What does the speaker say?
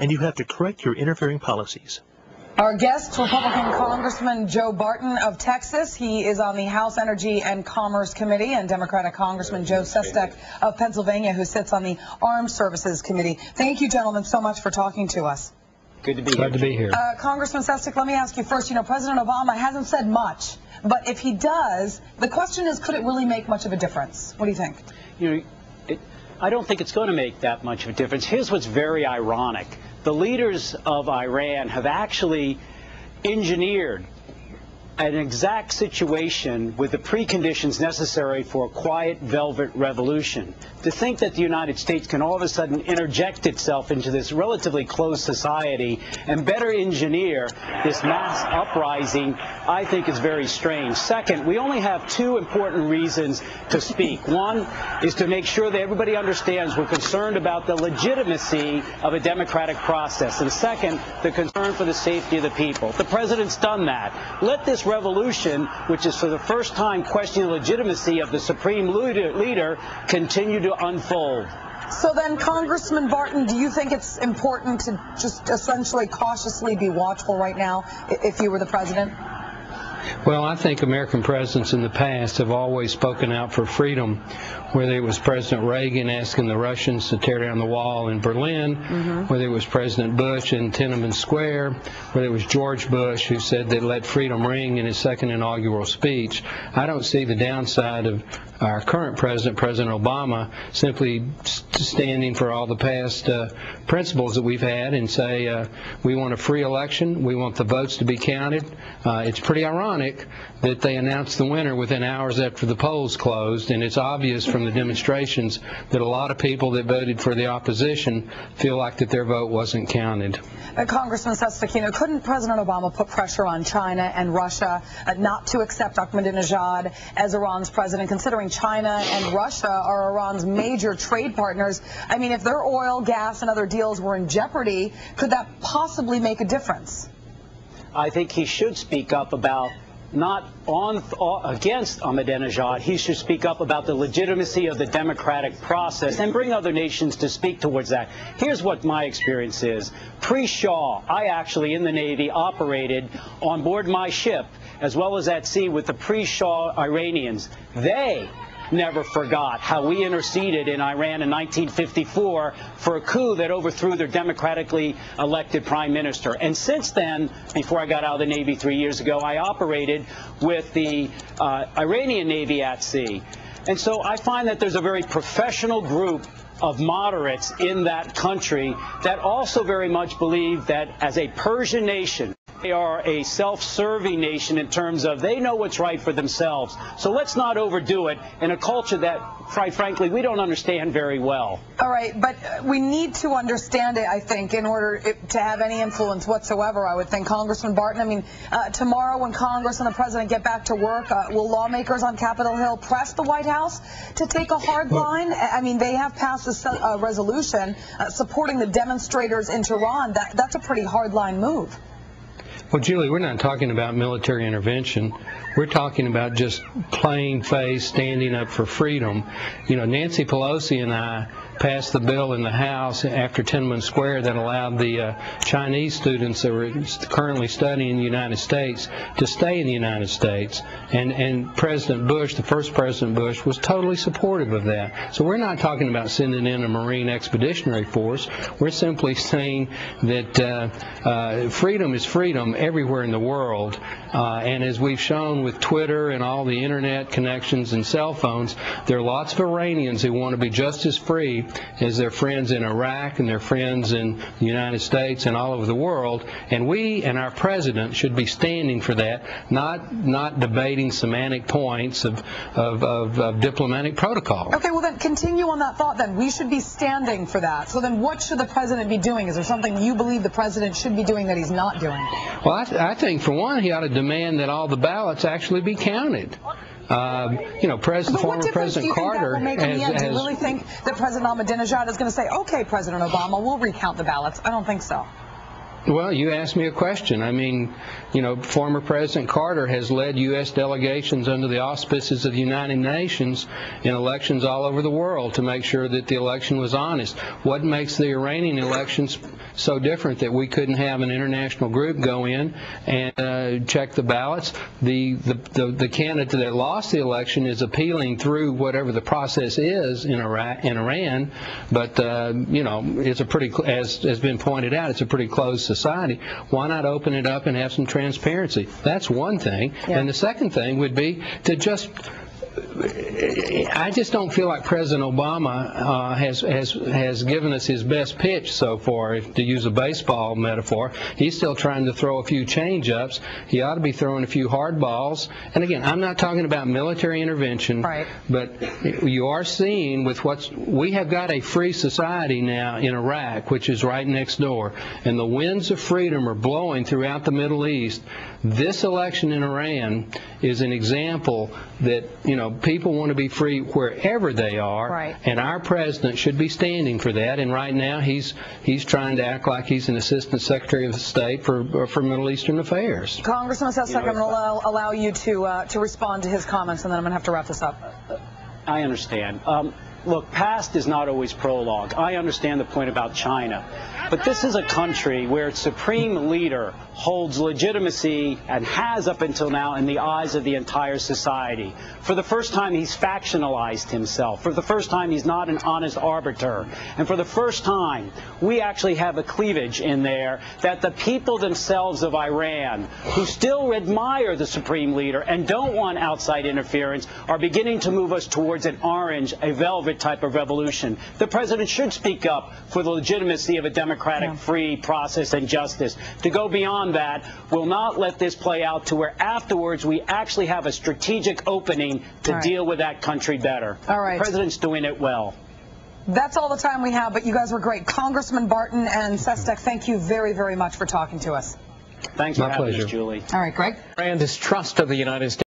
and you have to correct your interfering policies. Our guest, Republican Congressman Joe Barton of Texas. He is on the House Energy and Commerce Committee, and Democratic Congressman Joe Sestak of Pennsylvania, who sits on the Armed Services Committee. Thank you, gentlemen, so much for talking to us. Good to be here. Glad to be here. Congressman Sestak, let me ask you first, President Obama hasn't said much, but if he does, the question is, could it really make much of a difference? What do you think? I don't think it's going to make that much of a difference. Here's what's very ironic. The leaders of Iran have actually engineered an exact situation with the preconditions necessary for a quiet velvet revolution. To think that the United States can all of a sudden interject itself into this relatively closed society and better engineer this mass uprising, I think is very strange. Second, we only have two important reasons to speak. One is to make sure that everybody understands we're concerned about the legitimacy of a democratic process. And second, the concern for the safety of the people. The president's done that. Let this revolution, which is for the first time questioning the legitimacy of the supreme leader, continue to unfold. So then, Congressman Barton, do you think it's important to just essentially cautiously be watchful right now if you were the president? Well, I think American presidents in the past have always spoken out for freedom, whether it was President Reagan asking the Russians to tear down the wall in Berlin, whether it was President Bush in Tiananmen Square, whether it was George Bush who said they'd let freedom ring in his second inaugural speech. I don't see the downside of our current president, President Obama, simply standing for all the past principles that we've had and say we want a free election, we want the votes to be counted. It's pretty ironic that they announced the winner within hours after the polls closed, and it's obvious from the demonstrations that a lot of people that voted for the opposition feel like that their vote wasn't counted. Congressman Sestak, couldn't President Obama put pressure on China and Russia not to accept Ahmadinejad as Iran's president, considering China and Russia are Iran's major trade partners? I mean, if their oil, gas, and other deals were in jeopardy, could that possibly make a difference? I think he should speak up about not against Ahmadinejad. He should speak up about the legitimacy of the democratic process and bring other nations to speak towards that. Here's what my experience is. Pre-Shah, I actually, in the Navy, operated on board my ship, as well as at sea, with the pre-Shah Iranians. They never forgot how we interceded in Iran in 1954 for a coup that overthrew their democratically elected prime minister. And since then, before I got out of the Navy 3 years ago, I operated with the Iranian Navy at sea. And so I find that there's a very professional group of moderates in that country that also very much believe that as a Persian nation, they are a self-serving nation in terms of they know what's right for themselves. So let's not overdo it in a culture that, quite frankly, we don't understand very well. All right, but we need to understand it, I think, in order to have any influence whatsoever, I would think. Congressman Barton, I mean, tomorrow when Congress and the President get back to work, will lawmakers on Capitol Hill press the White House to take a hard line? I mean, they have passed a resolution supporting the demonstrators in Tehran. That's a pretty hard line move. Well, Julie, we're not talking about military intervention. We're talking about just plain face standing up for freedom. Nancy Pelosi and I passed the bill in the House after Tiananmen Square that allowed the Chinese students that were currently studying in the United States to stay in the United States. And President Bush, the first President Bush, was totally supportive of that. So we're not talking about sending in a Marine Expeditionary Force. We're simply saying that freedom is freedom everywhere in the world. And as we've shown with Twitter and all the internet connections and cell phones, there are lots of Iranians who want to be just as free as their friends in Iraq and their friends in the United States and all over the world. And we and our president should be standing for that, not debating semantic points of diplomatic protocol. Okay, well then continue on that thought then. We should be standing for that. So then what should the president be doing? Is there something you believe the president should be doing that he's not doing? Well, I think for one, he ought to demand that all the ballots actually be counted. Former President Carter do you really think that President Ahmadinejad is going to say, okay, President Obama, we'll recount the ballots? I don't think so. Well, you asked me a question. I mean, you know, former President Carter has led U.S. delegations under the auspices of the United Nations in elections all over the world to make sure that the election was honest. What makes the Iranian elections so different that we couldn't have an international group go in and check the ballots? The candidate that lost the election is appealing through whatever the process is in Iran, but you know, it's a pretty, as has been pointed out, it's a pretty closed society. Why not open it up and have some transparency? That's one thing. Yeah. And the second thing would be to just, I just don't feel like President Obama has given us his best pitch so far, to use a baseball metaphor. He's still trying to throw a few change-ups. He ought to be throwing a few hard balls. And again, I'm not talking about military intervention, right, but you are seeing with we have got a free society now in Iraq, which is right next door, and the winds of freedom are blowing throughout the Middle East. This election in Iran is an example that, you know, people want to be free wherever they are, right, and our president should be standing for that. And right now he's trying to act like he's an assistant secretary of state for Middle Eastern affairs. Congressman Sestak, I'm going to allow you to respond to his comments, and then I'm going to have to wrap this up. I understand. Look, past is not always prologue. I understand the point about China. But this is a country where its supreme leader holds legitimacy and has up until now in the eyes of the entire society. For the first time, he's factionalized himself. For the first time, he's not an honest arbiter. And for the first time, we actually have a cleavage in there that the people themselves of Iran, who still admire the supreme leader and don't want outside interference, are beginning to move us towards an orange, a velvet type of revolution. The president should speak up for the legitimacy of a democratic, free process and justice. To go beyond that will not let this play out to where afterwards we actually have a strategic opening to deal with that country better. All right. The president's doing it well. That's all the time we have, but you guys were great. Congressman Barton and Sestak, thank you very, very much for talking to us. Thanks for having us, Julie. All right, Greg. And distrust of the United States.